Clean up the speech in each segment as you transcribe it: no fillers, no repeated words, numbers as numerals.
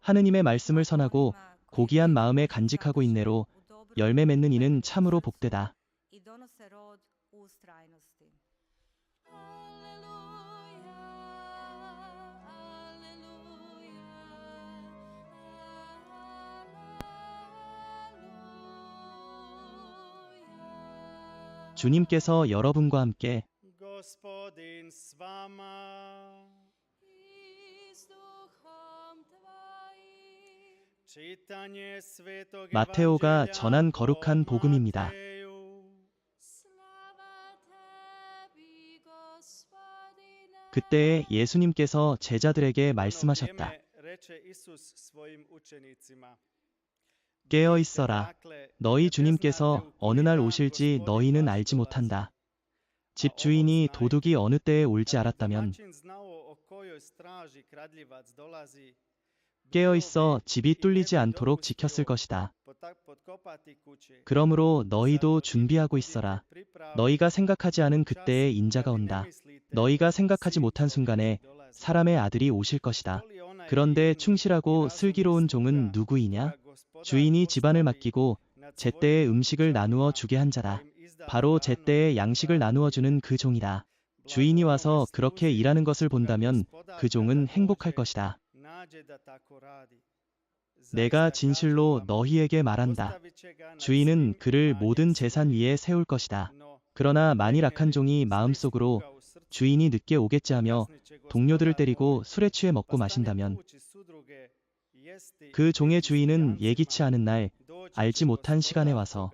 하느님의 말씀을 선하고 고귀한 마음에 간직하고 있네로 열매 맺는 이는 참으로 복되다. 주님께서 여러분과 함께 Gospodin s vama. Čitanje Svetog 마테오가 Evanđelja 전한 거룩한 po 복음입니다. Mateju. 그때에 예수님께서 제자들에게 말씀하셨다. Ono vrijeme reče Isus svojim učenicima. 깨어 있어라. 너희 주님께서 어느 날 오실지 너희는 알지 못한다. 집 주인이 도둑이 어느 때에 올지 알았다면 깨어 있어 집이 뚫리지 않도록 지켰을 것이다. 그러므로 너희도 준비하고 있어라. 너희가 생각하지 않은 그때에 인자가 온다. 너희가 생각하지 못한 순간에 사람의 아들이 오실 것이다. 그런데 충실하고 슬기로운 종은 누구이냐? 주인이 집안을 맡기고 제때에 음식을 나누어 주게 한 자다. 바로 제때에 양식을 나누어 주는 그 종이다. 주인이 와서 그렇게 일하는 것을 본다면 그 종은 행복할 것이다. 내가 진실로 너희에게 말한다. 주인은 그를 모든 재산 위에 세울 것이다. 그러나 만일 악한 종이 마음속으로 주인이 늦게 오겠지 하며 동료들을 때리고 술에 취해 먹고 마신다면 그 종의 주인은 예기치 않은 날 알지 못한 시간에 와서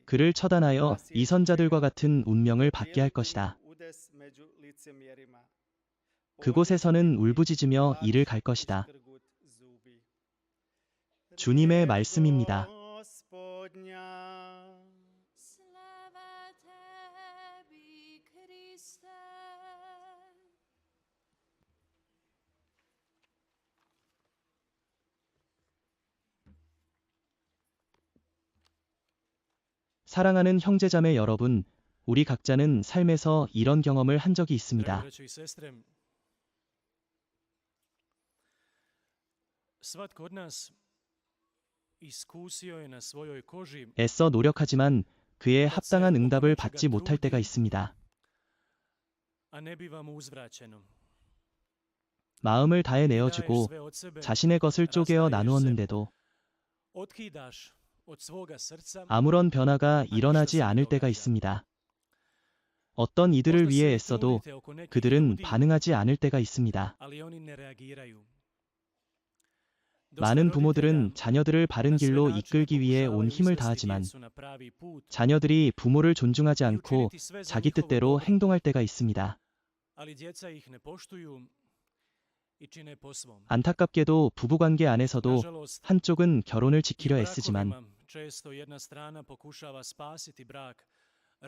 그를 처단하여 이 선자들과 같은 운명을 받게 할 것이다. 그곳에서는 울부짖으며 이를 갈 것이다. 주님의 말씀입니다. 사랑하는 형제자매 여러분, 우리 각자는 삶에서 이런 경험을 한 적이 있습니다. Braćo i sestre, svatko od nas iskusio je na svojoj koži 애써 노력하지만 그에 합당한 응답을 받지 못할 때가 있습니다. a ne biva mu uzvraćeno. 마음을 다해 Daješ 내어주고 sve od sebe, 자신의 것을 쪼개어 razdaješ se, 나누었는데도 otkidaš od svoga srca, 아무런 변화가 일어나지 않을 때가 있습니다. 어떤 이들을 možda 위해 se 애써도 trudite oko nekih 그들은 ljudi, 반응하지 않을 때가 있습니다. ali oni ne reagiraju. 많은 Dosta 부모들은 roditelja 자녀들을 바른 na sve 길로 načine 이끌기 위해 온 pokušavaju 힘을 izvesti 다하지만 djecu na pravi put 자녀들이 부모를 존중하지 i 않고 učiniti sve za 자기 njihovo 뜻대로 dobro, 행동할 때가 있습니다. ali djeca ih ne poštuju i čine po svom. 안타깝게도 부부관계 안에서도 Nažalost, 한쪽은 결혼을 i u 지키려 애쓰지만 brakovima često jedna strana pokušava spasiti brak,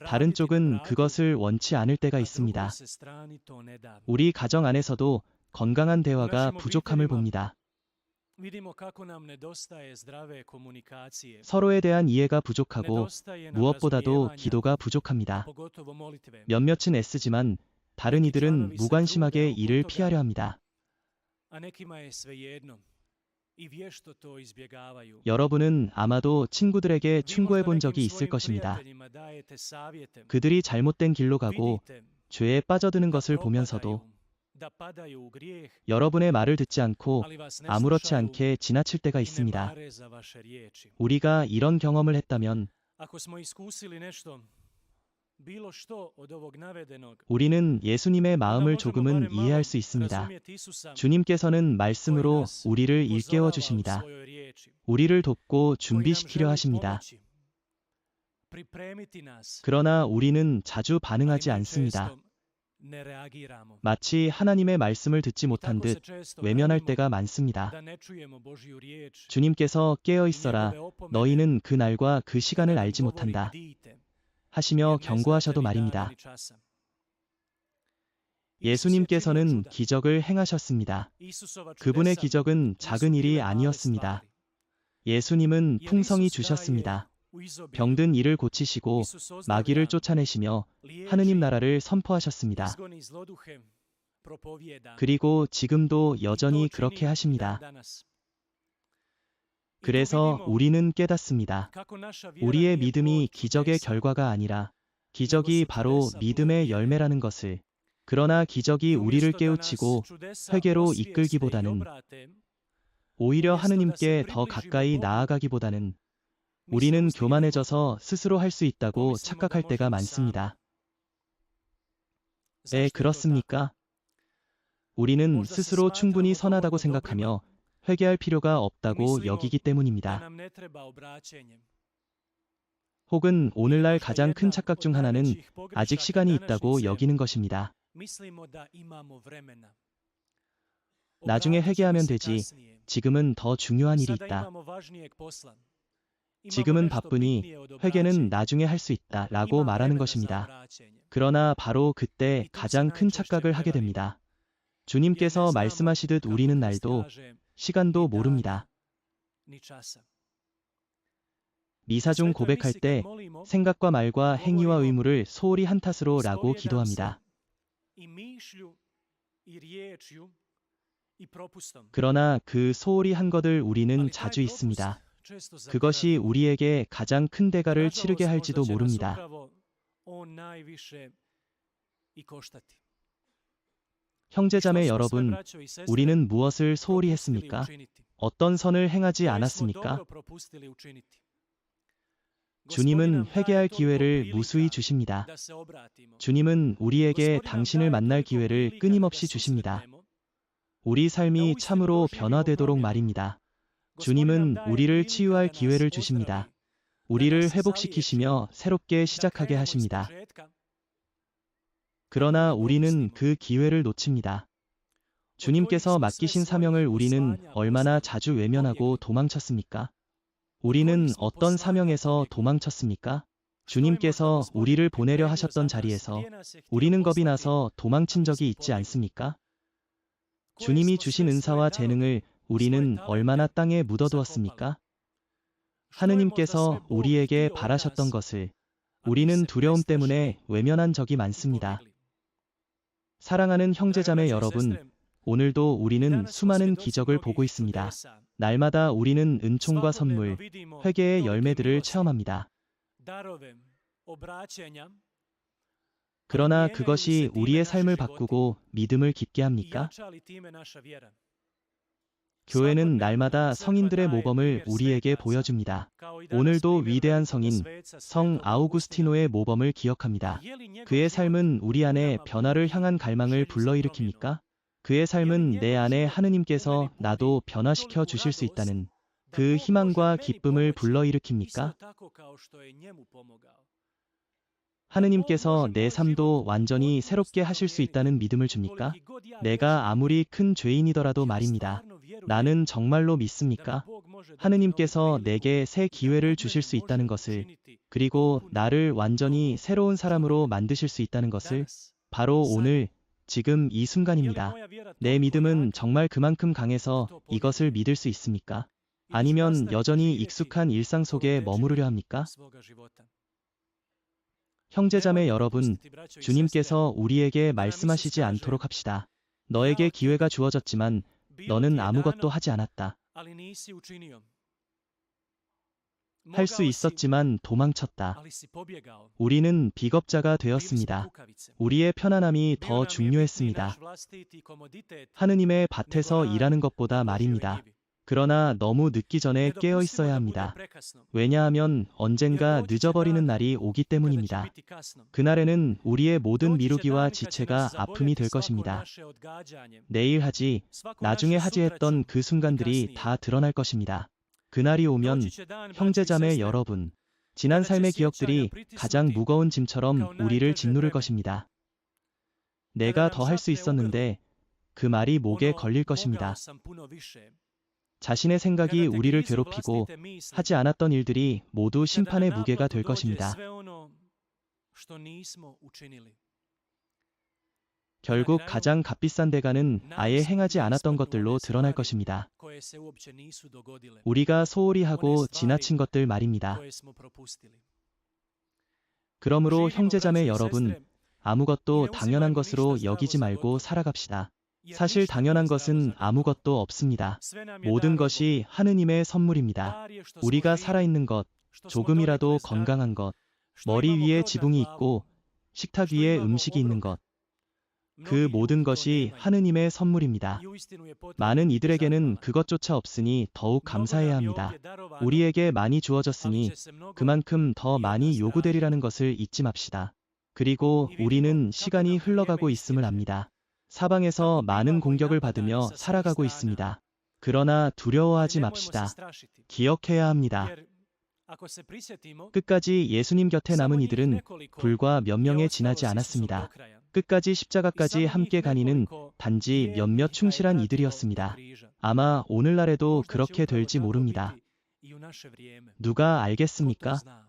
다른 raditi na 쪽은 braku, 그것을 원치 않을 때가 a 있습니다. drugoj se strani to ne da. 우리 가정 안에서도 건강한 대화가 našim 부족함을 obiteljima 봅니다. vidimo kako nam nedostaje zdrave komunikacije. 서로에 대한 이해가 부족하고 Nedostaje nam 무엇보다도 razumijevanja, 기도가 부족합니다. pogotovo molitve. 몇몇은 애쓰지만 다른 이들은 무관심하게 이를 피하려 합니다. A nekima je svejedno i vješto to izbjegavaju. 여러분은 아마도 친구들에게 Vi 충고해 možda 본 nekim 적이 있을 svojim 것입니다. prijateljima dajete savjete. 그들이 잘못된 길로 가고 Vidite 죄에 빠져드는 da 것을 보면서도 propadaju, da padaju u grijeh, 여러분의 말을 듣지 않고 ali vas ne 아무렇지 slušaju 않게 지나칠 때가 i ne 있습니다. mare za vaše riječi. 우리가 이런 경험을 했다면 Ako smo iskusili nešto, bilo što od ovog navedenog, 우리는 예수님의 onda 마음을 možemo 조금은 barem malo 이해할 수 있습니다. razumjeti Isusa 주님께서는 koji 말씀으로 nas 우리를 upozorava 일깨워 u 주십니다. svojoj riječi, 우리를 돕고 koji nam 준비시키려 želi 하십니다. pomoći, pripremiti nas, 그러나 우리는 자주 ali 반응하지 mi 않습니다. često ne reagiramo. 마치 하나님의 말씀을 듣지 I 못한 tako se 듯 često 외면할 pravimo 때가 많습니다. da ne čujemo Božju riječ 주님께서 깨어 i 있어라. njegove opomene 너희는 그 날과 그 kada 시간을 nam 알지 govori 못한다. bdijte, 하시며 jer ne znate 경고하셔도 ni dana 말입니다. ni časa. Isus je činio 예수님께서는 čuda. 기적을 행하셨습니다. Isusova 그분의 čudesa 기적은 nisu 작은 bile 일이 male 아니었습니다. stvari. 예수님은 Jer 풍성이 Isus daje 주셨습니다. u izobilju. 병든 이를 고치시고 Isus 마귀를 ozdravlja, 쫓아내시며 liječi, 하느님 나라를 선포하셨습니다. izgoni zloduhe, propovijeda. 그리고 지금도 I to 여전히 čini 그렇게 i dan 하십니다. danas. I tu 그래서 vidimo 우리는 깨닫습니다. kako naša vjera 우리의 nije 믿음이 plod 기적의 čudesa, 결과가 아니라 nego 기적이 su 바로 čudesa plod 믿음의 vjere. 열매라는 것을, 그러나 기적이 I 우리를 umjesto da nas 깨우치고 čudesa 회개로 osvijeste i 이끌기보다는 obrate, 오히려 umjesto da se 하느님께 더 približimo 가까이 Bogu, 나아가기보다는 mi se 우리는 ustignemo, 교만해져서 스스로 할 수 있다고 pomislimo da 착각할 때가 možemo sami. 많습니다. Zašto 에, je to tako? 그렇습니까? 우리는 možda se 스스로 충분히 smatramo 선하다고 dovoljno dobrima 생각하며 회개할 필요가 i 없다고 mislimo 여기기 da 때문입니다. nam ne treba obraćenje. 혹은 Ili 오늘날 možda 가장 큰 jedna 착각 od 중 하나는 najvećih 아직 pogrešaka 시간이 있다고 današnjice, 여기는 것입니다. mislimo da imamo vremena. 나중에 Obratit ćemo 회개하면 se 되지. kasnije. 지금은 더 중요한 일이 Sada 있다. imamo važnijeg posla. Imamo 지금은 nešto 바쁘니 bitnije od 회개는 obraćenja. 나중에 할 수 있다 라고 Imam 말하는 vremena za 것입니다. obraćenje. 그러나 바로 그때 I tu se 가장 큰 najčešće 착각을 하게 prevarimo. 됩니다. Jer ne 주님께서 znamo 말씀하시듯 kako 우리는 Krist 날도 kaže, 시간도 ni dana, 모릅니다. ni časa. 미사 중 Svetoj 고백할 misi kad 때 molimo, 생각과 말과 행위와 govorimo 의무를 소홀히 한 탓으로 라고 ispovijedam se 기도합니다. i mišlju i riječju i propustom. 그러나 그 소홀히 한 것을 우리는 Ali taj 자주 propust 있습니다. često 그것이 zaboravimo. 우리에게 가장 큰 대가를 Nažalost, 치르게 možda 할지도 će nas 모릅니다. upravo on najviše i koštati. 형제자매 Što smo sve, 여러분, braćo i sestre, 우리는 무엇을 소홀히 propustili 했습니까? učiniti? 어떤 선을 행하지 Koje smo 않았습니까? dobro propustili učiniti? 주님은 Gospodin nam 회개할 daje toliko 기회를 무수히 prilika 주십니다. da se obratimo. 주님은 우리에게 Gospodin nam 당신을 daje 만날 toliko 기회를 prilika da 끊임없이 ga 주십니다. susretnemo, 우리 da 삶이 uistinu 참으로 doživimo 변화되도록 promjenu. 말입니다. Gospodin nam 주님은 daje 우리를 prilika 치유할 da nas 기회를 ozdravi, 주십니다. da 우리를 nas zaliječi, 회복시키시며 새롭게 da 시작하게 krenemo 하십니다. ispočetka. 그러나 우리 우리는 propustimo. 그 기회를 놓칩니다. Od kojih 주님께서 smo sve 맡기신 svojih 사명을 우리는 poslanja 얼마나 poznali, 자주 외면하고 pobjegli. 도망쳤습니까? Od 우리는 kojih smo 어떤 poslanja 사명에서 pobjegli. 도망쳤습니까? Što je možda 주님께서 Gospodin 우리를 보내려 pripremio 하셨던 za nas, 자리에서 gdje nas je htio 우리는 겁이 poslati, 나서 a 도망친 mi 적이 smo 있지 pobjegli. 않습니까? Koje 주님이 smo 주신 sve svoje 은사와 darove, 재능을 svoje 우리는 얼마나 talente 땅에 zakopali. 묻어두었습니까? Što je možda 하느님께서 sve Bog 우리에게 htio od 바라셨던 nas, 것을 a mi 우리는 se 두려움 prestrašili 때문에 외면한 적이 i 많습니다. pobjegli. 사랑하는 Draga 형제자매 braćo i 여러분, sestre, 오늘도 i 우리는 danas smo 수많은 svjedoci 기적을 보고 mnogih 있습니다. čudesa. 날마다 우리는 은총과 Svakodnevno 선물, vidimo 회개의 tolike 열매들을 milosti, 체험합니다. darove, obraćenja, ali 그러나 mijenjaju li se 그것이 time 우리의 naši 삶을 životi 바꾸고 믿음을 깊게 i 합니까? jača li time naša vjera? 교회는 Svakodnevno 날마다 crkva 성인들의 daje 모범을 primjer 우리에게 svetaca, 보여줍니다. kao i danas 오늘도 primjer 위대한 velikoga 성인 sveca 성 svetog Augustina. 아우구스티노의 모범을 A 기억합니다. je li njegov 그의 život 삶은 우리 u 안에 nama 변화를 budi 향한 갈망을 želju za promjenu? 불러일으킵니까? 그의 Je li 삶은 내 njegov 안에 život u 하느님께서 meni 나도 budi 변화시켜 toliku 주실 수 radost 있다는 da 그 Bog može 희망과 meni 기쁨을 pomoći isto 불러일으킵니까? tako kao što je njemu pomogao? Da Bog 하느님께서 može 내 moj život 삶도 u 완전히 potpunosti 새롭게 하실 수 promijeniti 있다는 믿음을 줍니까? koliki god ja 내가 grešim. 아무리 큰 죄인이더라도 Je li 말입니다. stvarno vjerujem 나는 정말로 da mi 믿습니까? Bog može dati novu 하느님께서 priliku 내게 새 i da 기회를 od 주실 mene 수 있다는 može 것을, učiniti 그리고 potpuno 나를 완전히 novo 새로운 사람으로 čovjeka. 만드실 수 있다는 것을 Danas, 바로 sada, 오늘, 지금 이 je li 순간입니다. moja vjera 내 toliko 믿음은 jaka 정말 그만큼 da 강해서 to 이것을 povjerujem? 믿을 수 있습니까? Ili ću 아니면 nastaviti 여전히 živjeti 익숙한 일상 속에 머무르려 kolotečiti 합니까? svoga života? 형제자매 Nemojmo 여러분, dopustiti, braćo i sestre, 주님께서 우리에게 da nam Isus 말씀하시지 kaže, 않도록 합시다. 너에게 dao 기회가 tebi, 주어졌지만 bilo ti 너는 je 아무것도 dano, 하지 않았다. ali nisi učinio. 할 수 Mogao si, 있었지만 도망쳤다. ali si pobjegao. 우리는 비겁자가 Bili smo 되었습니다. kukavice. 우리의 편안함이 Bio 더 nam je bitniji 중요했습니다. naš vlastiti komoditet 하느님의 nego 밭에서 rad 일하는 na 것보다 Božjoj 말입니다. njivi. 그러나 너무 늦기 전에 Ne 깨어 dopustimo 있어야 da bude 합니다. prekasno, 왜냐하면 jer 언젠가 doći će 늦어버리는 dan 날이 오기 kada će 때문입니다. biti kasno. 그날에는 우리의 모든 Doći će 미루기와 dan kad će 지체가 nas 아픔이 zaboljeti 될 svako 것입니다. naše odgađanje, 내일 하지, svako 나중에 naše 하지 sutraću 했던 그 i 순간들이 kasnije. 다 드러날 것입니다. 그날이 오면 Doći će dan, braćo i 형제자매 sestre, 여러분, 지난 kada će 삶의 sjećanja 기억들이 가장 pritisnuti 무거운 짐처럼 kao 우리를 najteže 짓누를 breme. 것입니다. Kada 내가 nam 더 할 수 zapne u 있었는데 그 말이 목에 ono, 걸릴 mogao 것입니다. sam puno više. 자신의 생각이 Kada te 우리를 grizu 괴롭히고 vlastite misli, 하지 않았던 일들이 모두 kada na 심판의 무게가 naplatu 될 dođe 것입니다. sve ono što nismo učinili. 결국 kraju, 가장 값비싼 대가는 아예 행하지 않았던 것들로 드러날 것입니다. koje koje se uopće nisu dogodile, 우리가 소홀히 하고 지나친 것들 말입니다. koje smo propustili. 그러므로 živimo, 형제자매 braćo i 여러분, sestre, 아무것도 이 당연한 내우지마이고 것으로 ništa 여기지 zdravo za 말고 gotovo. 살아갑시다. Jer 사실 ništa 당연한 nije zdravo 것은 za gotovo. 아무것도 없습니다. Sve nam je 모든 dar od 것이 Boga. 하느님의 선물입니다. Dar je što smo 우리가 živi, 살아있는 것, što smo 조금이라도 donekle zdravi, 건강한 것, što 머리 imamo 위에 krov nad 지붕이 glavom, 있고 식탁 što 위에 imamo 음식이 있는 obrok. 것, 그 Mnogi 모든 ljudi to 것이 nemaju. 하느님의 선물입니다. I uistinu je potrebno 많은 biti 이들에게는 zahvalan. 그것조차 없으니 더욱 Mnogo 감사해야 nam je 합니다. ovdje darovano, 우리에게 많이 ali 주어졌으니 će se mnogo 그만큼 더 i od nas 많이 tražiti. 요구되리라는 것을 잊지 맙시다. 그리고 이 우리는 vidimo 시간이 kako nam 흘러가고 vrijeme 있음을 istječe. 압니다. 사방에서 Kako 많은 bivamo i 공격을 napadani 받으며 sa svih 살아가고 strana. 있습니다. 그러나 Ali 두려워하지 nemojmo se 맙시다. strašiti. 기억해야 합니다. Jer ako se prisjetimo, 끝까지 예수님 곁에 samo 남은 njih 이들은 nekoliko 불과 몇 je 명에 ostalo 지나지 s Isusom do 않았습니다. kraja. 끝까지 I 십자가까지 samo 함께 njih 가니는 nekoliko 단지 vjernih 몇몇 ga je 충실한 pratilo do 이들이었습니다. križa. 아마 오늘날에도 Možda će 그렇게 upravo 될지 tako 모릅니다. biti i u naše vrijeme. 누가 Ko to 알겠습니까? zna?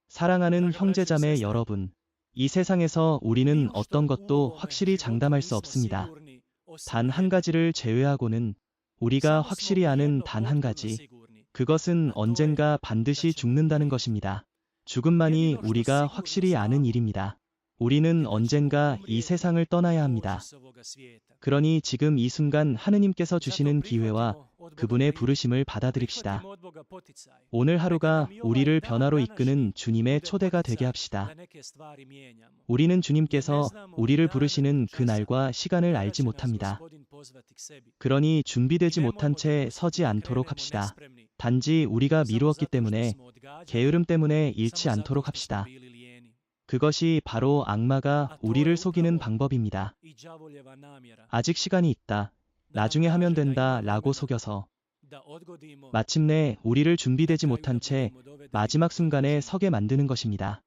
사랑하는 Draga braćo i 형제자매 sestre, 여러분, 이 세상에서 mi 우리는 u 어떤 što u 것도 ovome 확실히 životu 장담할 수 nismo 없습니다. sigurni osim 단 한 jednog. 가지를 제외하고는 우리가 Samo smo 확실히 u 아는 jedno 단 한 potpuno 가지, sigurni. 그것은 a to je 언젠가 da 반드시 ćemo 죽는다는 umrijeti. 것입니다. 죽음만이 Jedino što 우리가 sigurno 확실히 아는 znamo 일입니다. 우리는 je da ćemo 언젠가 이 umrijeti 세상을 i 떠나야 poći 합니다. s ovoga svijeta. 그러니 지금 이 순간 하느님께서 Zato 주시는 기회와 prihvatimo od Boga 그분의 priliku. 부르심을 받아들입시다. Prihvatimo od Boga poticaj. 오늘 Neka 하루가 nam i ovaj 우리를 dan 변화로 današnji 이끄는 주님의 bude 초대가 되게 poticaj 합시다. da neke stvari mijenjamo. 우리는 Jer ne 주님께서 znamo 우리를 dana 부르시는 niti 그 časa 날과 시간을 kada 알지 će nas 못합니다. Gospodin pozvati k sebi. 그러니 I 준비되지 못한 nemojmo 채 dopustiti 서지 da 않도록 krenemo 합시다. nespremni 단지 우리가 samo 미루었기 zato što 때문에 smo odgađali, 게으름 때문에 잃지 samo zato 않도록 što smo 합시다. bili lijeni. 그것이 바로 악마가 A to je 우리를 속이는 upravo 방법입니다. i đavoljeva namjera 아직 시간이 있다. da nam 나중에 하면 kaže da 된다 ima 라고 vremena, 속여서 da odgodimo, 마침내 우리를 na 준비되지 kraju da 못한 채 budemo dovedeni 마지막 do 순간에 tuđenja. 서게 만드는 것입니다.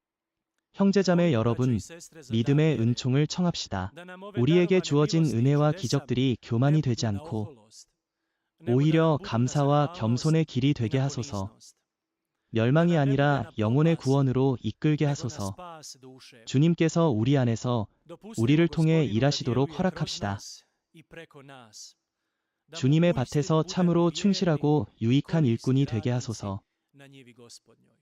형제자매 Molimo, braćo i 여러분, sestre, za dar 믿음의 vjere, 은총을 청합시다. da nam ove 우리에게 darovane 주어진 milosti i 은혜와 čudesa 기적들이 ne 교만이 budu 되지 na 않고 oholost, nego da nam 오히려 budu na 감사와 zahvalnost 겸손의 길이 i 되게 na 하소서. poniznost. 멸망이 Da nam ne bude 아니라 na 영혼의 propast, 구원으로 이끌게 nego na 하소서. spas duše. 주님께서 우리 안에서 Dopustimo 우리를 통해 Gospodinu da 일하시도록 djeluje kroz 허락합시다. nas i preko nas. Da mu 주님의 uistinu 밭에서 budemo 참으로 vjerni 충실하고 i 유익한 korisni 일꾼이 되게 radnici 하소서. na njivi Gospodnjoj.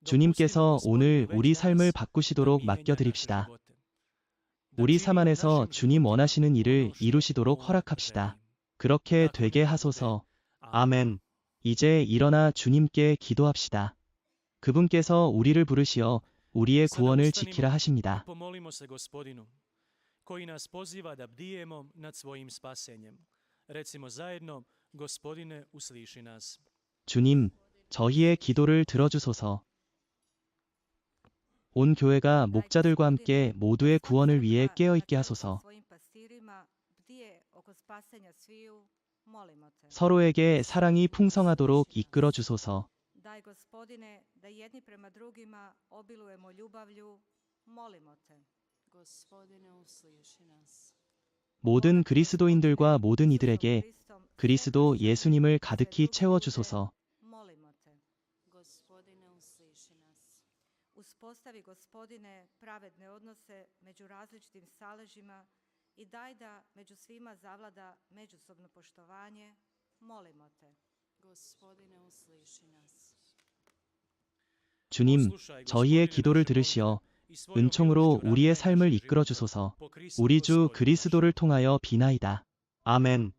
주님께서 Dopustimo 오늘 Gospodinu 우리 već 삶을 danas da 바꾸시도록 mijenja naše 맡겨드립시다. živote. Da 우리 čini 삶 u 안에서 našim 주님 životima 원하시는 일을 ono što 이루시도록 On 허락합시다. želi. 그렇게 Tako 되게 neka bude. 하소서. Amen. 아멘. 이제 일어나 주님께 기도합시다. 그분께서 우리를 부르시어 우리의 Sada 구원을 ustanimo 지키라 i 하십니다. pomolimo se Gospodinu, koji nas poziva da bdijemo nad svojim spasenjem. Recimo zajedno, Gospodine, usliši nas. 주님, 저희의 기도를 들어주소서. 온 교회가 목자들과 함께 모두의 구원을 위해 깨어있게 하소서. 서로에게 사랑이 풍성하도록 이끌어 주소서. Daj Gospodine da jedni prema drugima obilujemo ljubavlju, molimo te. Gospodine, usliši nas. 모든 그리스도인들과 모든 이들에게 그리스도 예수님을 가득히 채워 주소서. Molimo te. Gospodine, usliši nas. Uspostavi Gospodine pravedne odnose među različitim staležima i daj da među svima zavlada međusobno poštovanje, molimo te. Gospodine, usliši nas. 주님, Poslušaj, 저희의 Gospodine, 기도를 naše 들으시어 molitve i svojom 은총으로 milošću 우리의 ravnaj 삶을 našim 이끌어 životom 주소서. po Kristu 우리 주 Gospodu našem. 그리스도를 통하여 비나이다. 아멘.